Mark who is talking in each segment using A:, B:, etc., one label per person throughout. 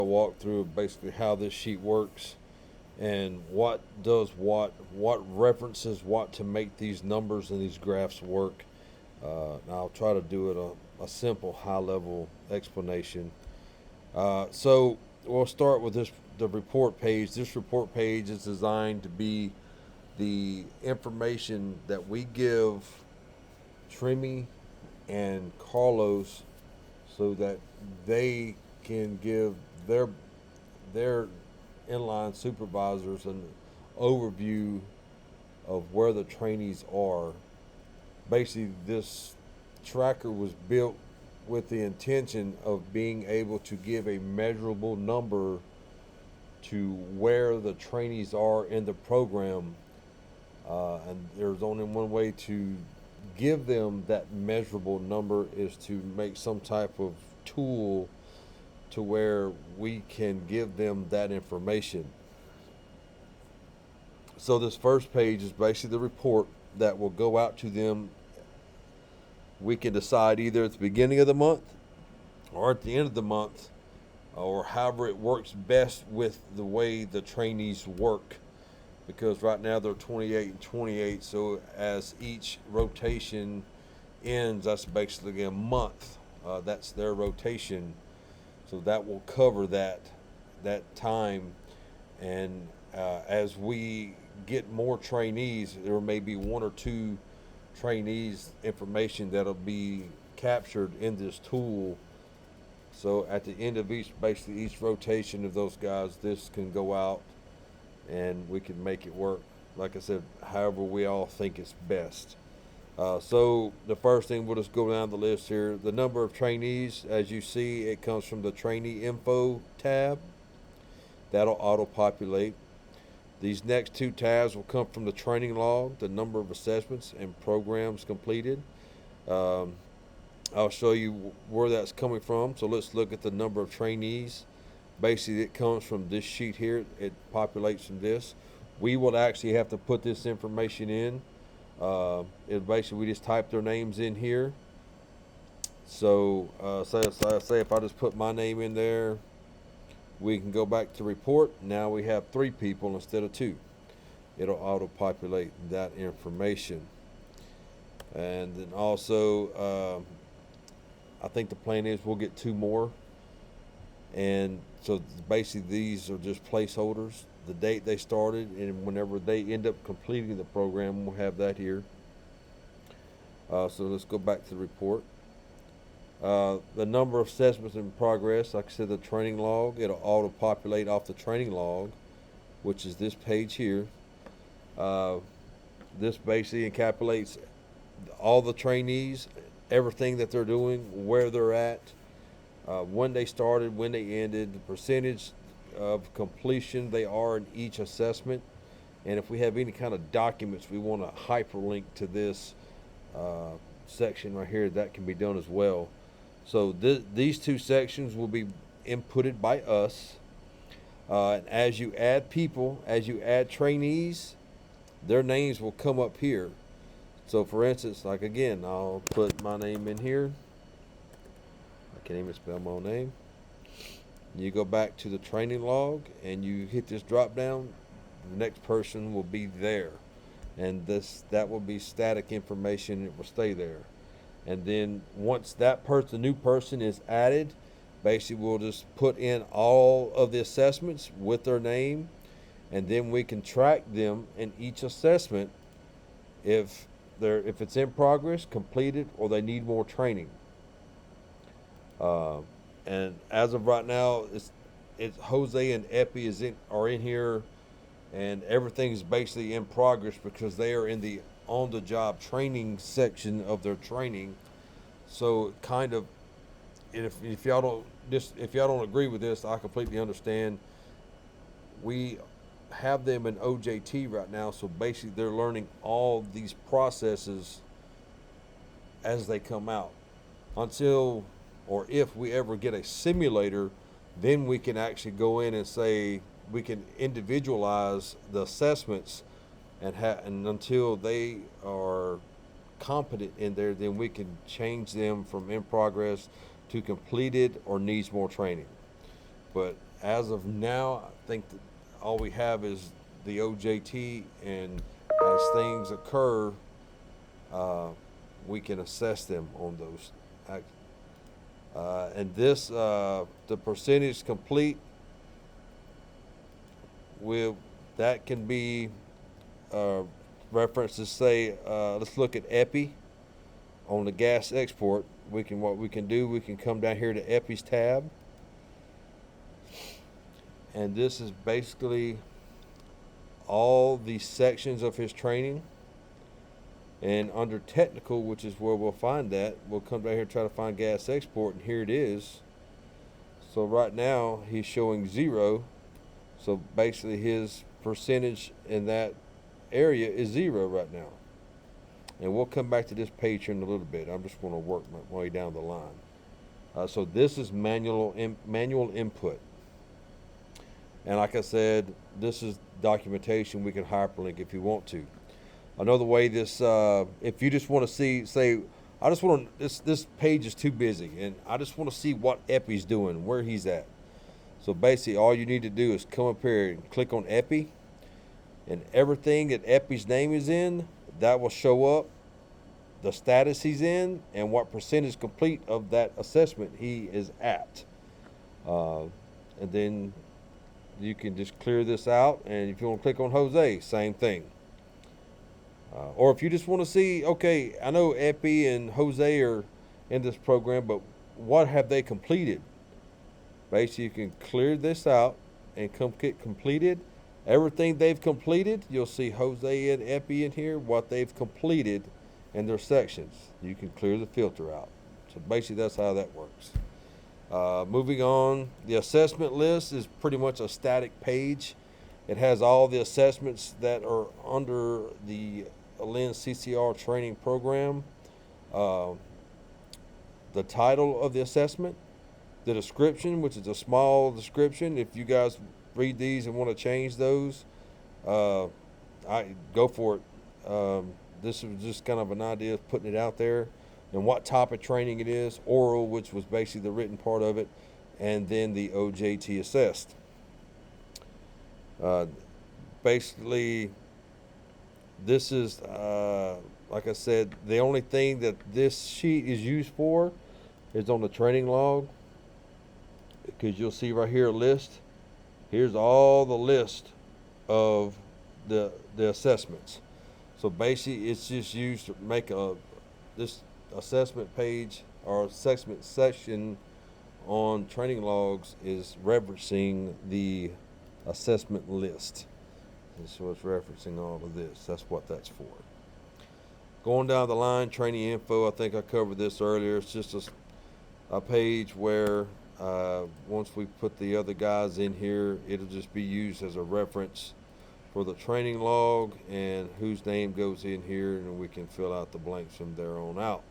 A: walk through basically how this sheet works and what does what references what to make these numbers and these graphs work. And I'll try to do it a simple high level explanation. So we'll start with the report page. This report page is designed to be the information that we give Trimmy and Carlos so that they can give their inline supervisors an overview of where the trainees are. Basically, this tracker was built with the intention of being able to give a measurable number to where the trainees are in the program. And there's only one way to give them that measurable number is to make some type of tool to where we can give them that information. So this first page is basically the report that will go out to them. We can decide either at the beginning of the month or at the end of the month, or however it works best with the way the trainees work. Because right now they're 28 and 28, so as each rotation ends, that's basically a month. That's their rotation, so that will cover that time. And as we get more trainees, there may be one or two trainees information that'll be captured in this tool. So at the end of each rotation of those guys, this can go out and we can make it work, like I said, however we all think it's best. So the first thing, we'll just go down the list here. The number of trainees, as you see, it comes from the trainee info tab. That'll auto-populate. These next two tabs will come from the training log, the number of assessments and programs completed. I'll show you where that's coming from. So let's look at the number of trainees. Basically, it comes from this sheet here. It populates from this. We will actually have to put this information in. We just type their names in here. So say if I just put my name in there, we can go back to report. Now we have 3 people instead of 2. It'll auto-populate that information. And then also, I think the plan is we'll get 2 more. And so basically these are just placeholders. The date they started and whenever they end up completing the program, we'll have that here. So let's go back to the report. The number of assessments in progress, like I said, the training log, it'll auto-populate off the training log, which is this page here. This basically encapsulates all the trainees, everything that they're doing, where they're at, when they started, when they ended, the percentage of completion they are in each assessment, and if we have any kind of documents we want to hyperlink to this section right here, that can be done as well. So these 2 sections will be inputted by us. And as you add people, as you add trainees, their names will come up here. So for instance, like again, I'll put my name in here. I can't even spell my own name. You go back to the training log and you hit this drop down, the next person will be there. And that will be static information, it will stay there. And then once that person, the new person is added, basically we'll just put in all of the assessments with their name, and then we can track them in each assessment if it's in progress, completed, or they need more training. And as of right now, it's Jose and Epi are in here, and everything's basically in progress because they are in the on-the-job training section of their training. So kind of, if y'all don't agree with this, I completely understand. We have them in OJT right now, so basically they're learning all these processes as they come out. Until or if we ever get a simulator, then we can actually go in and say we can individualize the assessments, and until they are competent in there, then we can change them from in progress to completed or needs more training. But as of now, I think that all we have is the OJT, and as things occur, we can assess them on those. And this, the percentage complete, will that can be references. Say, let's look at EPI on the gas export. What we can do, we can come down here to EPI's tab, and this is basically all the sections of his training. And under technical, which is where we'll find that, we'll come down here and try to find gas export, and here it is. So right now he's showing 0. So basically his percentage in that area is 0 right now. And we'll come back to this page here in a little bit. I'm just going to work my way down the line. So this is manual input. And like I said, this is documentation. We can hyperlink if you want to. Another way this, if you just want to see, say, I just want to, this page is too busy, and I just want to see what EPI's doing, where he's at. So basically, all you need to do is come up here and click on EPI, and everything that EPI's name is in, that will show up, the status he's in, and what percentage complete of that assessment he is at. And then you can just clear this out, and if you want to click on Jose, same thing. Or if you just want to see, okay, I know Epi and Jose are in this program, but what have they completed? Basically, you can clear this out and come get completed. Everything they've completed, you'll see Jose and Epi in here, what they've completed in their sections. You can clear the filter out. So basically, that's how that works. Moving on, the assessment list is pretty much a static page. It has all the assessments that are under the Alen CCR training program, the title of the assessment, the description, which is a small description. If you guys read these and want to change those, I go for it. This was just kind of an idea of putting it out there, and what type of training it is, oral, which was basically the written part of it, and then the OJT assessed. Basically, this is, like I said, the only thing that this sheet is used for is on the training log, because you'll see right here a list. Here's all the list of the assessments. So basically, it's just used to make this assessment page or assessment section on training logs is referencing the assessment list. And so it's referencing all of this. That's what that's for. Going down the line, training info, I think I covered this earlier. It's just a page where once we put the other guys in here, it'll just be used as a reference for the training log and whose name goes in here, and we can fill out the blanks from there on out.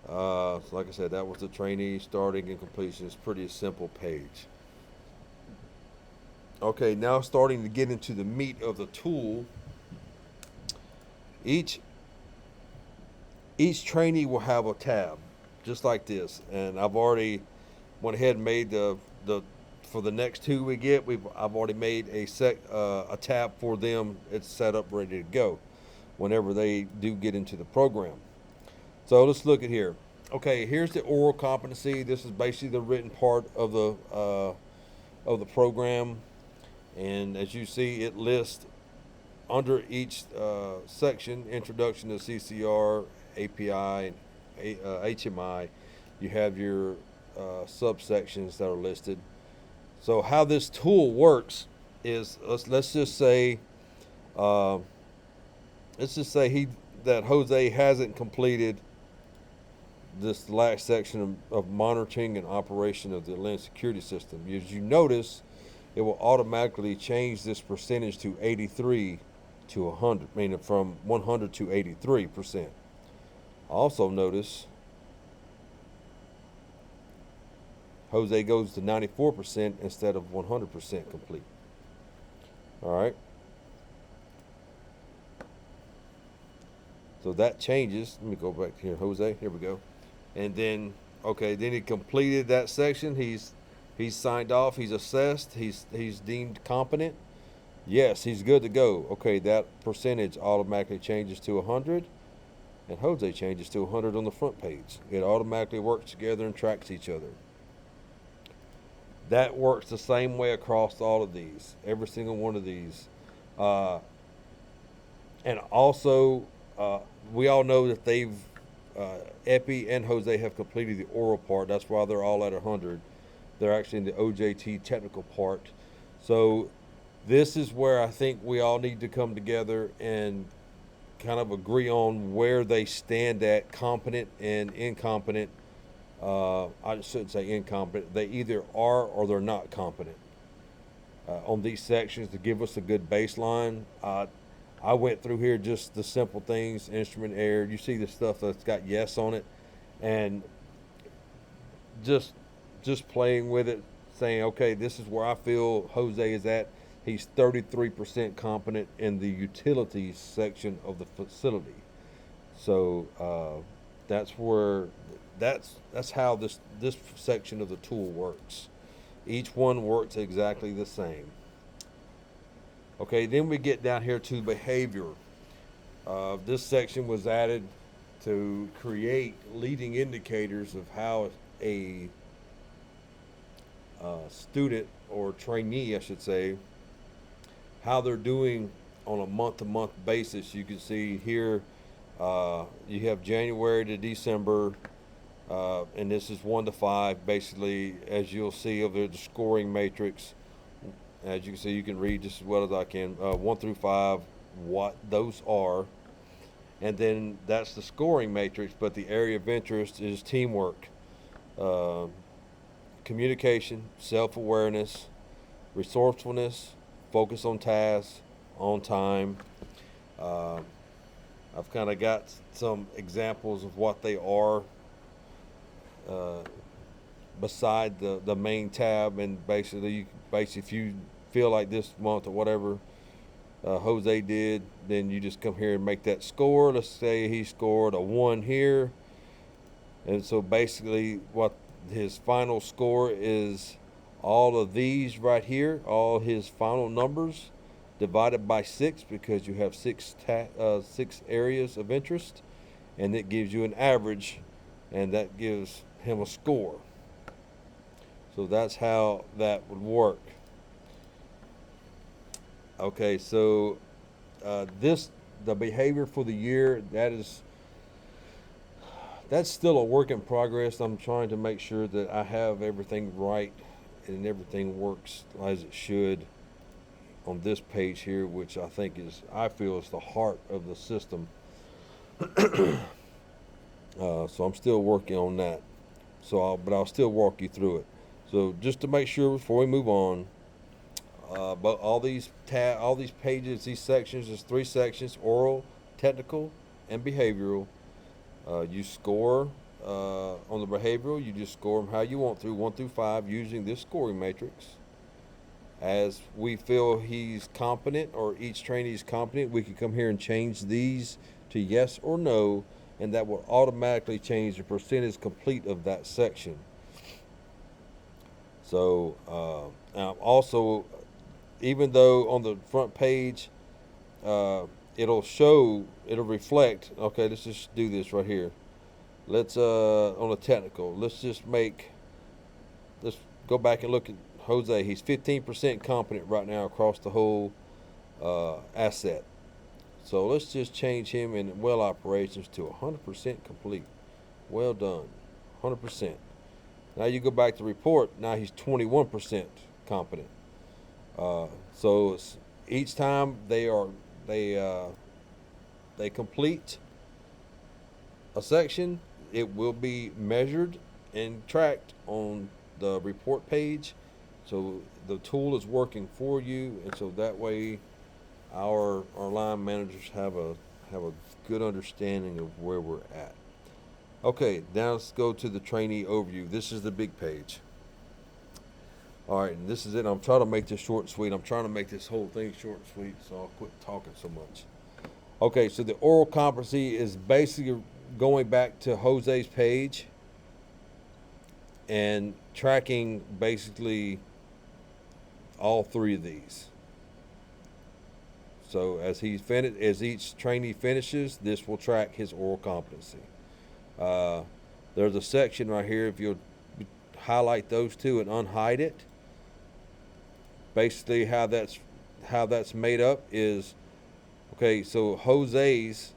A: So like I said, that was the trainee starting and completion. It's pretty simple page. Okay, now starting to get into the meat of the tool. Each trainee will have a tab, just like this. And I've already went ahead and made the for the next two we get. I've already made a tab for them. It's set up, ready to go, whenever they do get into the program. So let's look at here. Okay, here's the oral competency. This is basically the written part of the program. And as you see, it lists under each section, introduction to CCR, API, and HMI, you have your subsections that are listed. So how this tool works is, let's just say that Jose hasn't completed this last section of monitoring and operation of the land security system. As you notice, it will automatically change this percentage to 83 to 100, meaning from 100 to 83%. Also notice Jose goes to 94% instead of 100% complete. All right. So that changes. Let me go back here, Jose. Here we go. And then, okay, then he completed that section. He's He's signed off. He's assessed. He's deemed competent. Yes, he's good to go. Okay, that percentage automatically changes to 100, and Jose changes to 100 on the front page. It automatically works together and tracks each other. That works the same way across all of these, every single one of these. Uh, and also, we all know that Epi and Jose have completed the oral part. That's why they're all at 100. They're actually in the OJT technical part. So this is where I think we all need to come together and kind of agree on where they stand at competent and incompetent. I shouldn't say incompetent. They either are or they're not competent on these sections to give us a good baseline. I went through here just the simple things, instrument air. You see the stuff that's got yes on it, and just playing with it, saying, okay, this is where I feel Jose is at. He's 33% competent in the utilities section of the facility. So that's how this section of the tool works. Each one works exactly the same. Okay, then we get down here to behavior. This section was added to create leading indicators of how a student or trainee, I should say, how they're doing on a month-to-month basis. You can see here you have January to December, and this is 1 to 5. Basically, as you'll see over the scoring matrix, as you can see, you can read just as well as I can, 1 through 5, what those are. And then that's the scoring matrix, but the area of interest is teamwork, communication, self-awareness, resourcefulness, focus on tasks, on time. I've kind of got some examples of what they are beside the main tab, and basically if you feel like this month or whatever Jose did, then you just come here and make that score. Let's say he scored a 1 here, and so basically what his final score is all of these right here, all his final numbers divided by 6, because you have 6 areas of interest, and it gives you an average, and that gives him a score. So that's how that would work. Okay, so the behavior for the year, that's still a work in progress. I'm trying to make sure that I have everything right and everything works as it should on this page here, which I feel is the heart of the system. So I'm still working on that. But I'll still walk you through it. So just to make sure before we move on, but all these pages, these sections, there's 3 sections: oral, technical, and behavioral. You score on the behavioral. You just score them how you want through 1 through 5 using this scoring matrix. As we feel he's competent, or each trainee is competent, we can come here and change these to yes or no, and that will automatically change the percentage complete of that section. So also, even though on the front page it'll reflect, okay, let's just do this right here. Let's on a technical, let's go back and look at Jose. He's 15% competent right now across the whole asset. So let's just change him in well operations to 100% complete. Well done, 100%. Now you go back to report. Now he's 21% competent. So each time they complete a section, it will be measured and tracked on the report page. So the tool is working for you, and so that way our line managers have a good understanding of where we're at. Okay, now let's go to the trainee overview. This is the big page. All right, and this is it. I'm trying to make this short and sweet. I'm trying to make this whole thing short and sweet, so I'll quit talking so much. Okay, so the oral competency is basically going back to Jose's page and tracking basically all three of these. So as each trainee finishes, this will track his oral competency. There's a section right here. If you'll highlight those two and unhide it, basically how that's made up is, okay, so Jose's,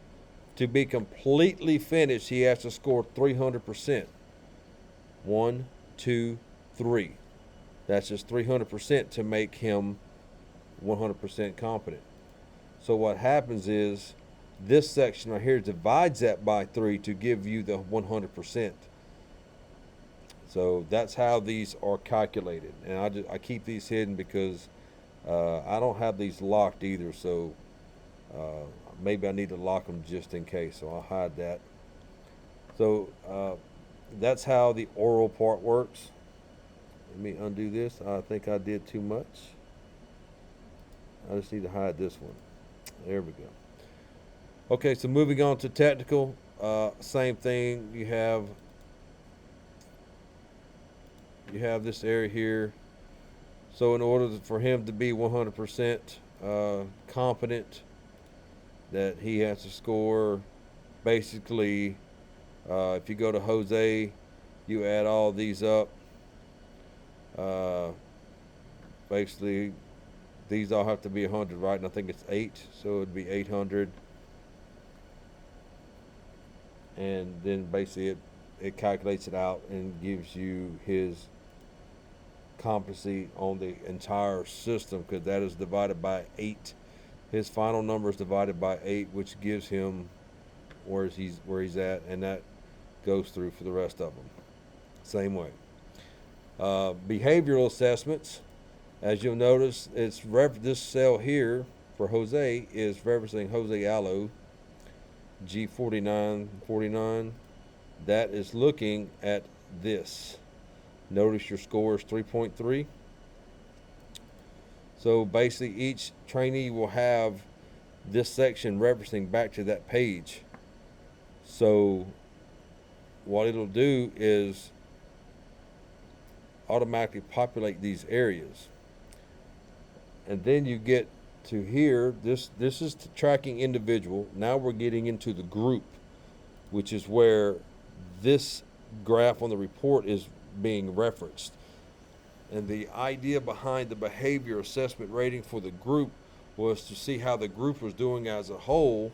A: to be completely finished, he has to score 300%. 1, 2, 3. That's just 300% to make him 100% competent. So what happens is this section right here divides that by 3 to give you the 100%. So that's how these are calculated. And I keep these hidden because I don't have these locked either. So maybe I need to lock them just in case. So I'll hide that. So that's how the oral part works. Let me undo this. I think I did too much. I just need to hide this one. There we go. Okay, so moving on to technical, same thing. You have this area here. So in order for him to be 100% competent, that he has to score basically, if you go to Jose, you add all these up. Basically, these all have to be 100, right? And I think it's 8, so it'd be 800. And then basically it calculates it out and gives you his competency on the entire system, because that is divided by 8. His final number is divided by 8, which gives him where he's at, and that goes through for the rest of them. Same way. Behavioral assessments, as you'll notice, this cell here for Jose is referencing Jose Allo, G4949. That is looking at this. Notice your score is 3.3. So basically each trainee will have this section referencing back to that page. So what it'll do is automatically populate these areas. And then you get to here, this is tracking individual. Now we're getting into the group, which is where this graph on the report is being referenced. And the idea behind the behavior assessment rating for the group was to see how the group was doing as a whole.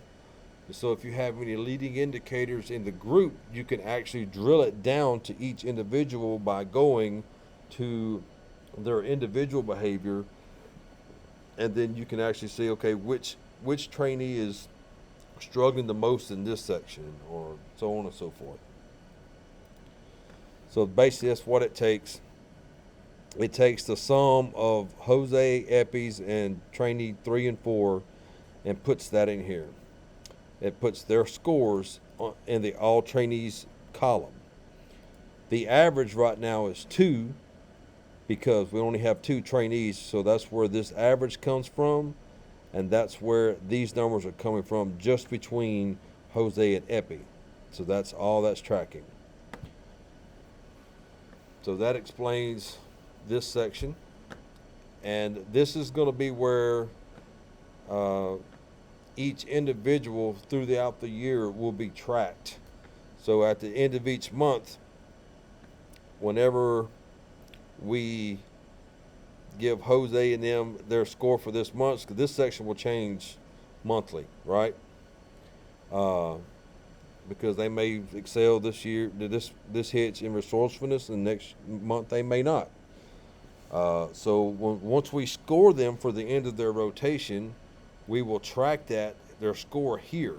A: And so if you have any leading indicators in the group, you can actually drill it down to each individual by going to their individual behavior. And then you can actually see, okay, which trainee is struggling the most in this section, or so on and so forth. So basically that's what it takes. It takes the sum of Jose, Epi's, and trainee 3 and 4 and puts that in here. It puts their scores in the all trainees column. The average right now is 2 because we only have 2 trainees, so that's where this average comes from, and that's where these numbers are coming from, just between Jose and Epi. So that's all that's tracking. So that explains this section, and this is going to be where each individual throughout the year will be tracked. So at the end of each month, whenever we give Jose and them their score for this month, because this section will change monthly, right? Because they may excel this year, this hits in resourcefulness, and next month they may not. So once we score them for the end of their rotation, we will track their score here.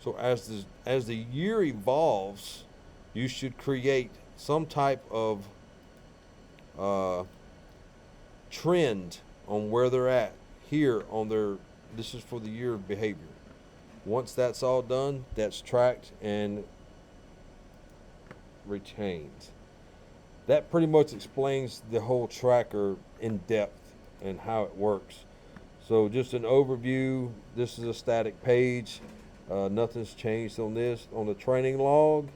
A: So as the year evolves, you should create some type of trend on where they're at here on this is for the year of behavior. Once that's all done, that's tracked and retained. That pretty much explains the whole tracker in depth and how it works. So just an overview. This is a static page. Nothing's changed on this. On the training log,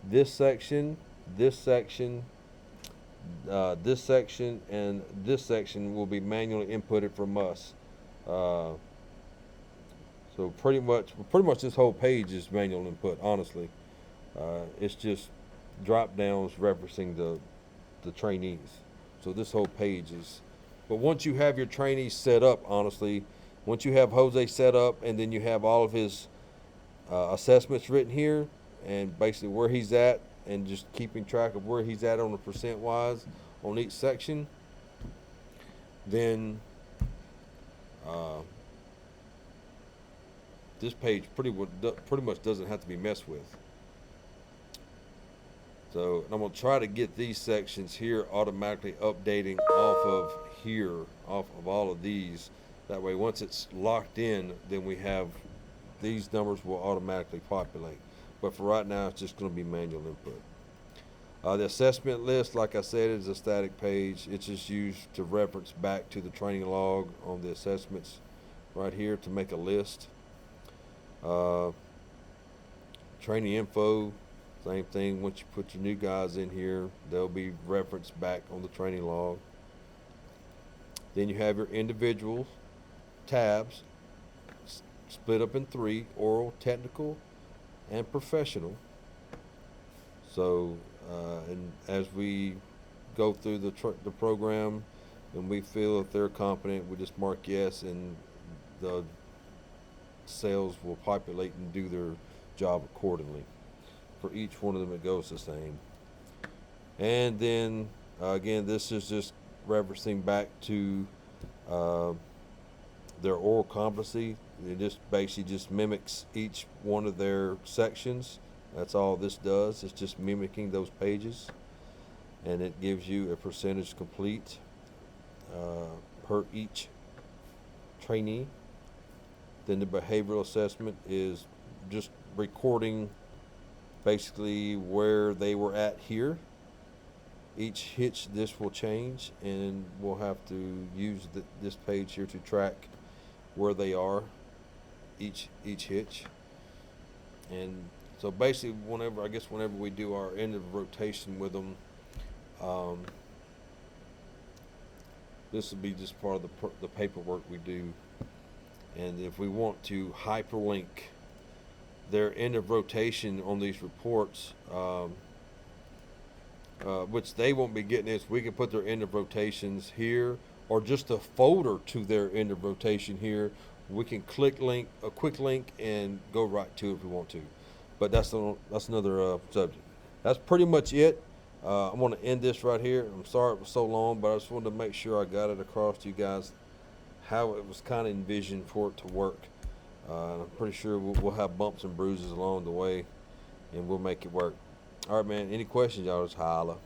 A: this section this section, and this section will be manually inputted from us. Uh, so pretty much this whole page is manual input. Honestly, it's just drop downs referencing the trainees. So this whole page is. But once you have your trainees set up, honestly, once you have Jose set up, and then you have all of his assessments written here, and basically where he's at, and just keeping track of where he's at on the percent wise on each section, then this page pretty much doesn't have to be messed with. So I'm going to try to get these sections here automatically updating off of here, off of all of these. That way, once it's locked in, then we have these numbers will automatically populate. But for right now, it's just going to be manual input. The assessment list, like I said, is a static page. It's just used to reference back to the training log on the assessments right here to make a list. Training info, same thing. Once you put your new guys in here, they'll be referenced back on the training log. Then you have your individual tabs split up in 3: oral, technical, and professional. So, and as we go through the program and we feel if they're competent, we just mark yes, and the cells will populate and do their job accordingly. For each one of them, it goes the same. And then, again, this is just referencing back to their oral competency. It just basically just mimics each one of their sections. That's all this does. It's just mimicking those pages, and it gives you a percentage complete per each trainee. Then the behavioral assessment is just recording basically where they were at here. Each hitch this will change, and we'll have to use this page here to track where they are each hitch. And so basically whenever we do our end of rotation with them, this will be just part of the paperwork we do. And if we want to hyperlink their end of rotation on these reports, which they won't be getting this, we can put their end of rotations here, or just a folder to their end of rotation here. We can quick link and go right to it if we want to. But that's another subject. That's pretty much it. I'm going to end this right here. I'm sorry it was so long, but I just wanted to make sure I got it across to you guys how it was kind of envisioned for it to work. I'm pretty sure we'll have bumps and bruises along the way, and we'll make it work. All right, man. Any questions, y'all just holla.